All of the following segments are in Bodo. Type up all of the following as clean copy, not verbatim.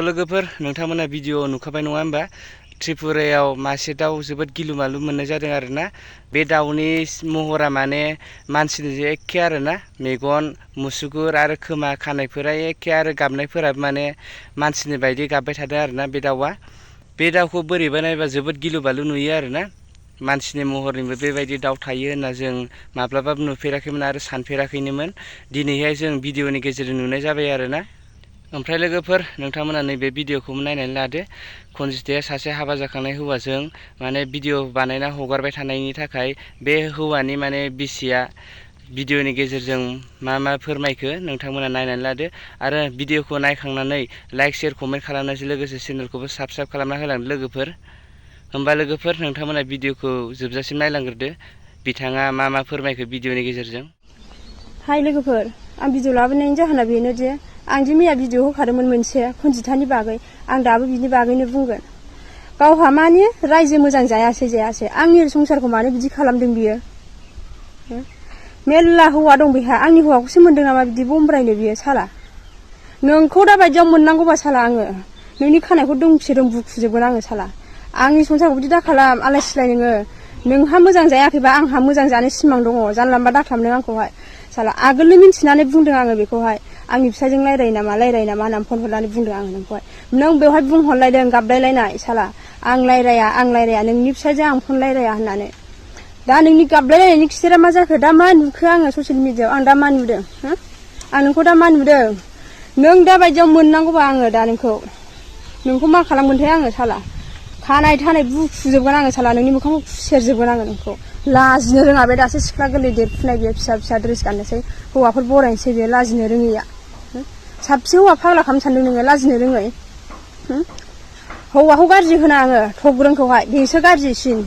लोगोफोर नोंथांमोना भिडिअ नुखाबाय नङा होमबा त्रिपुरायाव मासे दाउ जोबोद गिलु मालु मोननाय जादों आरोना बे दाउनि महरा माने मानसिनिजों एखे आरोना मेगन मुसुगुर आरो खोमा खानायफोरा एखे आरो गाबनायफोरा माने मानसिनि बायदि गाबबाय थादों आरोना बे दाउखौ बोरैबा नायबा जोबोद गिलु बालु नुयो आरोना मानसिनि महरनिबो बेबायदि दाउ थायो होनना जों माब्लाबाबो नुफेराखैमोन आरो सानफेराखैनोमोन दिनैहाय जों भिडिअनि गेजेरजों नुनाय जाबाय आरोना ओमफ्राय लोगोफोर नोंथांमोना नैबे भिडिअखौ नायनानै लादो कनजिताया सासे हाबा जाखांनाय हौवाजों माने भिडिअ बानायना हगारबाय थानायनि थाखाय बे हौवानि माने बिसिया भिडिअनि गेजेरजों मा फोरमायखो नोंथांमोना नायनानै लादो आरो भिडिअखौ नायखांनानै लाइक शेयार कमेन्ट खालामनायजों लोगोसे चेनेलखौबो साबस्क्राइब खालामना होलांदो लोगोफोर होमबा लोगोफोर नोंथांमोना भिडिअखौ जोबजासिम नायलांग्रोदो बिथाङा मा फोरमायखो भिडिअनि गेजेरजों हाय लोगोफोर आं भिडिअ लाबोनायनि जाहोना बेनो जे आं जे मैया भिडिअ होखादोंमोन मोनसे कनजितानि बागै आं दाबो बिनि बागैनो बुंगोन गावहा माने रायजो मोजां जायासै आंनि संसारखौ मानो बिदि खालामदों बियो मेल्ला हौवा दं बेहा आंनि हौवाखौसो मोनदों नामा बिदि बमब्रायनो बियो साला नोंखौ दा बायदियाव मोननांगौबा साला आङो नोंनि खानायखौ दोंसे दों बुखुजोबगोन आङो साला आंनि संसारखौ बिदि दा खालाम आलाय सिलाय नोंहा मोजां जायाखैबा आंहा मोजां जानो सिमां दङ जानला मोनला दाखालाम नों आंखौहाय साला आगोलनो मिन्थिनानै बुंदों आङो बेखौहाय आंनि फिसाजों रायरायो नामा होननानै फन हरनानै बुंदों आङो नोंखौहाय नों बेवहाय बुंहरलायदों गाबलायलायनाय साला आं रायराया नोंनि फिसाजों आं फन रायराया होननानै दा नोंनि गाबलायलायनायनि खिथेरा मा जाखो दा मा नुखो आङो ससियेल मिडियायाव आं दा मा नुदों आं नोंखौ दा मा नुदों नों दा बायदियाव मोननांगौबा आङो दा नोंखौ मा खालामगोनथाय आङो साला खानाय थानाय बुखुजोबगोन आङो साला नोंनि मोखांखौ खुसेरजोबगोन आङो नोंखौ लाजिनो रोङा बे दासो सिख्ला गोरलै देरफुनाय बेयो फिसा ड्रेस गाननोसै हौवाफोर बरायनोसै बेयो लाजिनो रोङैया साबसे हौवा फाग्ला खालामनो सानदों नोङो लाजिनो रोङै हौवाखौ गाज्रि होना आङो थग्रोंखौहाय बेसो गाज्रिसिन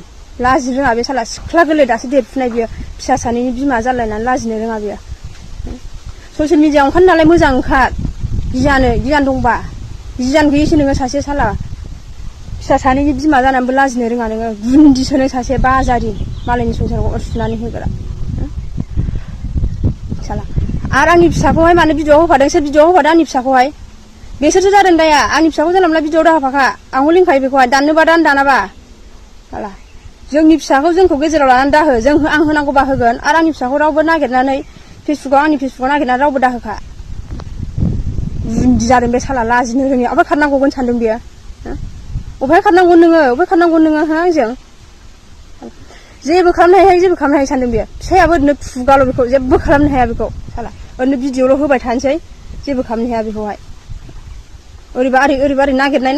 लाजिनो रोङा बे साला सिख्ला गोरलै दासो देरफुनाय बियो फिसा सानैनि बिमा जालायनानै लाजिनो रोङा बेयो ससियेल मिडियायाव ओंखारनो नालाय मोजां ओंखार गियान दंबा गियान गैयैसो नोङो सासे साला फिसा सानैनि बिमा जानानैबो लाजिनो रोङा नोङो गुन्दिसो नों सासे बाजारि मालायनि संसारखौ अरसुनानै होग्रा साला आरो आंनि फिसाखौहाय मानो भिडिअ होफादों सोर भिडिअ होफादों आंनि फिसाखौहाय बेसोरसो जादों दाया आंनि फिसाखौ जानला मोनला भिडिअ दाहोफाखा आंबो लिंखायो बेखौहाय दाननोबा दानाबा साला जोंनि फिसाखौ जोंखौ गेजेराव लानानै दाहो आं होनांगौबा होगोन आरो आंनि फिसाखौ रावबो नागिरनानै आंनि फेसबुकाव नागिरनानै रावबो दाहोखा गुन्दि जादों बे साला लाजिनो रोङि अबहाय खारनांगौगोन सानदों बेयो अबहाय खारनांगौ नोङो आंजों जेबो खालामनो हाया सानदों बेयो फिसायाबो ओरैनो खुगाल' बेखौ जेबो खालामनो हाया बेखौ साला ओरैनो भिडिअल' होबाय थानोसै जेबो खालामनो हाया बेखौहाय ओरैबा ओरै नागिरनाय